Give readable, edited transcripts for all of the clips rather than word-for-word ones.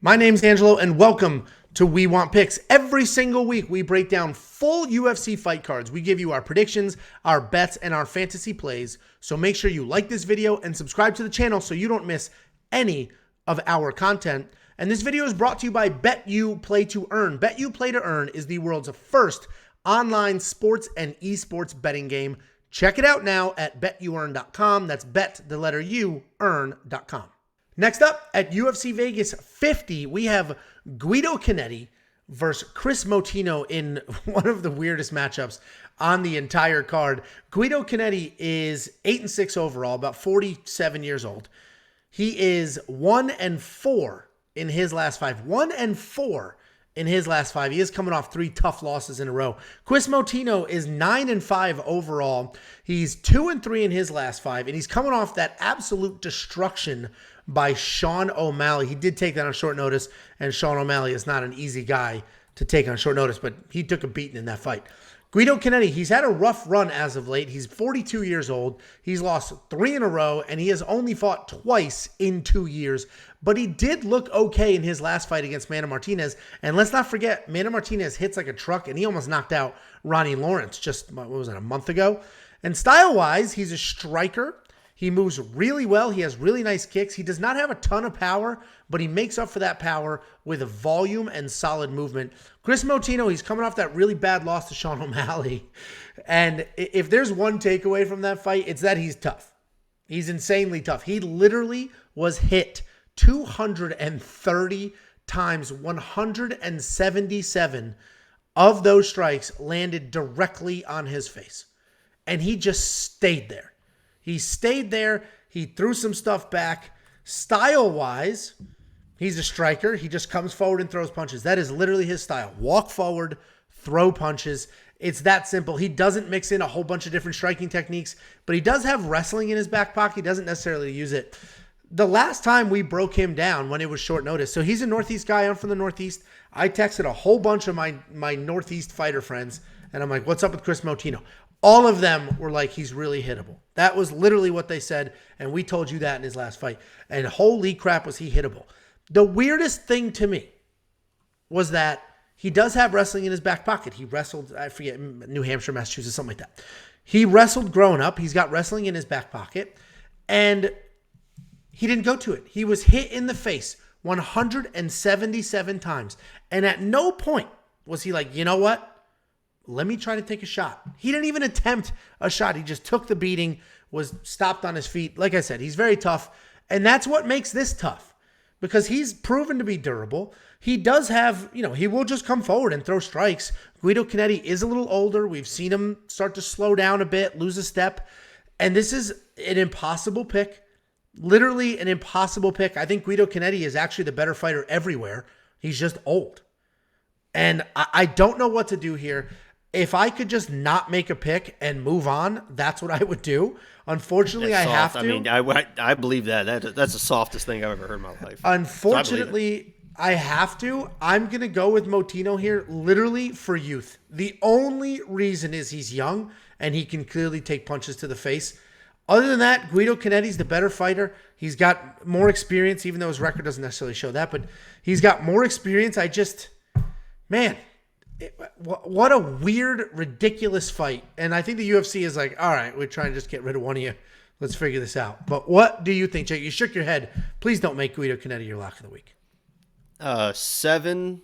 My name's Angelo, and welcome to We Want Picks. Every single week, we break down full UFC fight cards. We give you our predictions, our bets, and our fantasy plays. So make sure you like this video and subscribe to the channel so you don't miss any of our content. And this video is brought to you by BETU Play to Earn. BETU Play to Earn is the world's first online sports and esports betting game. Check it out now at betuearn.com. That's bet, the letter U, earn.com. Next up, at UFC Vegas 50, we have Guido Cannetti versus Kris Moutinho in one of the weirdest matchups on the entire card. Guido Cannetti is 8-6 overall, about 47 years old. He is 1-4 in his last five. 1-4 in his last five. He is coming off 3 tough losses in a row. Kris Moutinho is 9-5 overall. He's 2-3 in his last 5, and he's coming off that absolute destruction by Sean O'Malley. He did take that on short notice, and Sean O'Malley is not an easy guy to take on short notice, but he took a beating in that fight. Guido Cannetti, he's had a rough run as of late. He's 42 years old. He's lost 3 in a row, and he has only fought twice in 2 years. But he did look okay in his last fight against Mana Martinez. And let's not forget, Mana Martinez hits like a truck, and he almost knocked out Ronnie Lawrence just, what was it, a month ago? And style-wise, he's a striker. He moves really well. He has really nice kicks. He does not have a ton of power, but he makes up for that power with a volume and solid movement. Kris Moutinho, he's coming off that really bad loss to Sean O'Malley. And if there's one takeaway from that fight, it's that he's tough. He's insanely tough. He literally was hit 230 times. 177 of those strikes landed directly on his face. And he just stayed there. He stayed there. He threw some stuff back. Style-wise, he's a striker. He just comes forward and throws punches. That is literally his style. Walk forward, throw punches. It's that simple. He doesn't mix in a whole bunch of different striking techniques, but he does have wrestling in his back pocket. He doesn't necessarily use it. The last time we broke him down when it was short notice, so he's a Northeast guy. I'm from the Northeast. I texted a whole bunch of my Northeast fighter friends, and I'm like, what's up with Kris Moutinho? All of them were like, he's really hittable. That was literally what they said, and we told you that in his last fight. And holy crap, was he hittable. The weirdest thing to me was that he does have wrestling in his back pocket. He wrestled, I forget, New Hampshire, Massachusetts, something like that. He wrestled growing up. He's got wrestling in his back pocket, and he didn't go to it. He was hit in the face 177 times, and at no point was he like, you know what? Let me try to take a shot. He didn't even attempt a shot. He just took the beating, was stopped on his feet. Like I said, he's very tough. And that's what makes this tough, because he's proven to be durable. He does have, he will just come forward and throw strikes. Guido Cannetti is a little older. We've seen him start to slow down a bit, lose a step. And this is an impossible pick. Literally an impossible pick. I think Guido Cannetti is actually the better fighter everywhere. He's just old. And I don't know what to do here. If I could just not make a pick and move on, that's what I would do. Unfortunately, I have to. I mean, I believe that. That's the softest thing I've ever heard in my life. Unfortunately, I have to. I'm going to go with Moutinho here, literally for youth. The only reason is he's young, and he can clearly take punches to the face. Other than that, Guido Cannetti's the better fighter. He's got more experience, even though his record doesn't necessarily show that. But he's got more experience. Man, what a weird, ridiculous fight. And I think the UFC is like, all right, we're trying to just get rid of one of you. Let's figure this out. But what do you think, Jake? You shook your head. Please don't make Guido Cannetti your lock of the week. 7-1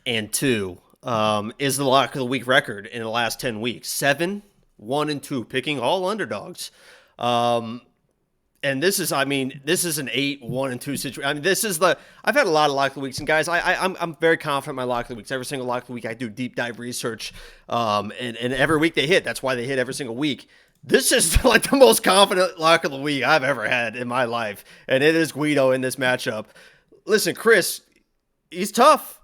and 2 is the lock of the week record in the last 10 weeks. 7-1-2, picking all underdogs. And this is an 8-1-2 situation. I mean, I've had a lot of lock of the weeks, and guys, I'm very confident in my lock of the weeks. Every single lock of the week, I do deep dive research, and every week they hit. That's why they hit every single week. This is like the most confident lock of the week I've ever had in my life, and it is Guido in this matchup. Listen, Kris, he's tough.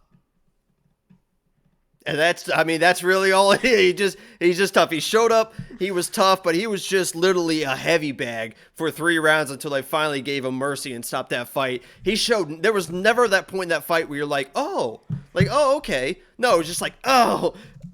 And that's really all it is. He's just tough. He showed up, he was tough, but he was just literally a heavy bag for 3 rounds until they finally gave him mercy and stopped that fight. There was never that point in that fight where you're like, okay. No, it was just like,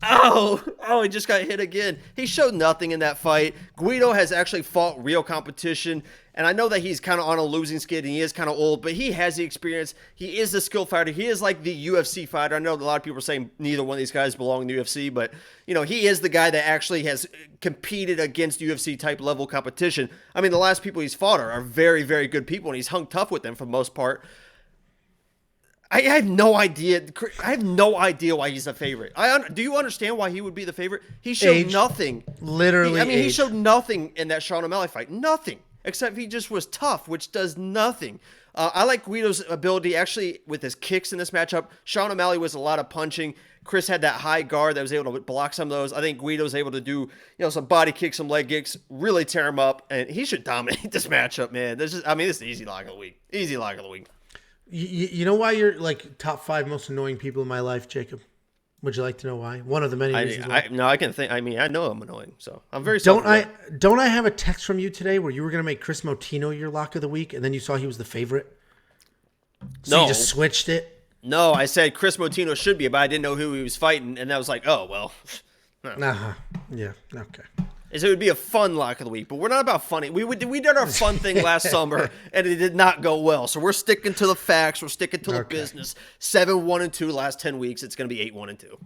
Oh, he just got hit again. He showed nothing in that fight. Guido has actually fought real competition, and I know that he's kind of on a losing skid and he is kind of old, but he has the experience. He is the skill fighter. He is like the UFC fighter. I know a lot of people are saying neither one of these guys belong in the UFC, but he is the guy that actually has competed against UFC type level competition. I mean, the last people he's fought are very, very good people, and he's hung tough with them for the most part. I have no idea. I have no idea why he's the favorite. Do you understand why he would be the favorite? He showed nothing. Literally, he showed nothing in that Sean O'Malley fight. Nothing. Except he just was tough, which does nothing. I like Guido's ability, actually, with his kicks in this matchup. Sean O'Malley was a lot of punching. Kris had that high guard that was able to block some of those. I think Guido's able to do, some body kicks, some leg kicks, really tear him up, and he should dominate this matchup, man. This is an easy lock of the week. Easy lock of the week. You know why you're like top 5 most annoying people in my life, Jacob? Would you like to know why? One of the many reasons. I can think. I mean, I know I'm annoying, so I'm very. Don't I have a text from you today where you were going to make Kris Moutinho your lock of the week, and then you saw he was the favorite? So you just switched it? No, I said Kris Moutinho should be, but I didn't know who he was fighting, and I was like, oh well. No. Yeah. Okay. It would be a fun lock of the week, but we're not about funny. We did our fun thing last summer, and it did not go well. So we're sticking to the facts. We're sticking to the business. 7-1-2 last 10 weeks. It's going to be 8-1-2.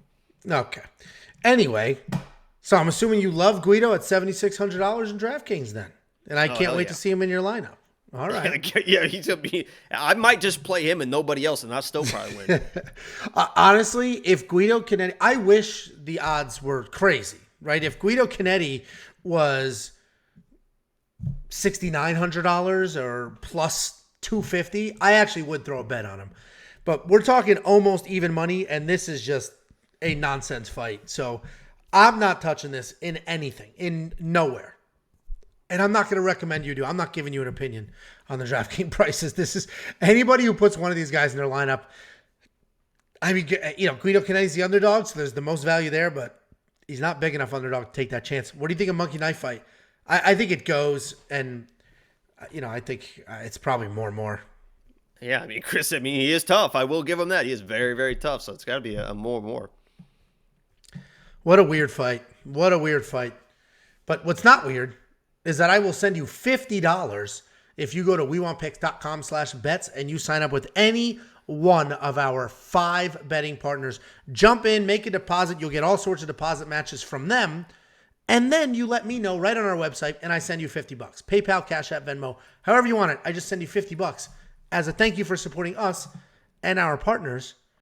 Okay. Anyway, so I'm assuming you love Guido at $7,600 in DraftKings then, and I can't wait to see him in your lineup. All right. Yeah, he's gonna be. I might just play him and nobody else, and I'll still probably win. Honestly, if Guido Cannetti, I wish the odds were crazy. Right, if Guido Cannetti was $6,900 or plus 250, I actually would throw a bet on him. But we're talking almost even money, and this is just a nonsense fight. So I'm not touching this in anything, in nowhere. And I'm not going to recommend you do. I'm not giving you an opinion on the DraftKings prices. This is anybody who puts one of these guys in their lineup. I mean, Guido Cannetti's the underdog, so there's the most value there, but he's not big enough underdog to take that chance. What do you think of Monkey Knife Fight? I think it goes, and I think it's probably more. Yeah, I mean, Kris. I mean, he is tough. I will give him that. He is very, very tough. So it's got to be a more. What a weird fight. But what's not weird is that I will send you $50 if you go to WeWantPicks.com/bets and you sign up with any one of our 5 betting partners. Jump in, make a deposit. You'll get all sorts of deposit matches from them. And then you let me know right on our website, and I send you $50. PayPal, Cash App, Venmo, however you want it. I just send you $50 as a thank you for supporting us and our partners